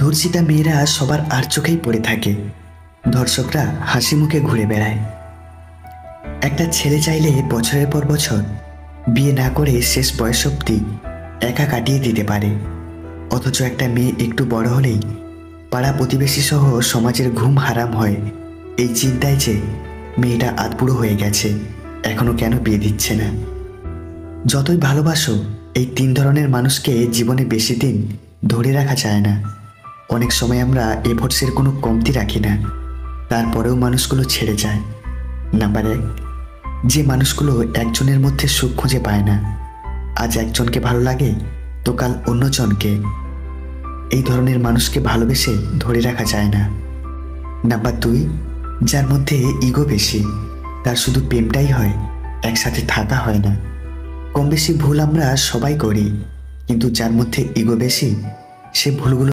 ধর্ষিতা মেয়েরা সবার আর চোখেই পড়ে থাকে। ধর্ষকরা হাসি মুখে ঘুরে বেড়ায়। একটা ছেলে চাইলে বছরের পর বছর বিয়ে না করে শেষ বয়স অবধি একা কাটিয়ে দিতে পারে, অথচ একটা মেয়ে একটু বড় হলেই পাড়া প্রতিবেশী সহ সমাজের ঘুম হারাম হয় এই চিন্তায় যে মেয়েটা আধবুড়ো হয়ে গেছে, এখনো কেন বিয়ে দিচ্ছে না। যতই ভালোবাসো, এই তিন ধরনের মানুষকে জীবনে বেশি দিন ধরে রাখা যায় না। অনেক সময় আমরা এফোর্টসের কোনো কমতি রাখি না, তারপরেও মানুষগুলো ছেড়ে যায়। নাম্বার 1, যে মানুষগুলো একজনের মধ্যে সুখ খুঁজে পায় না। আজ একজনকে ভালো লাগে তো কাল অন্যজনকে। এই ধরনের মানুষকে ভালোবেসে ধরে রাখা যায় না। নাম্বার 2, যার মধ্যে ইগো বেশি, তার শুধু প্রেমটাই হয়, একসাথে থাকা হয় না। কম বেশি ভুল আমরা সবাই করি, কিন্তু যার মধ্যে ইগো বেশি সে ভুলগুলো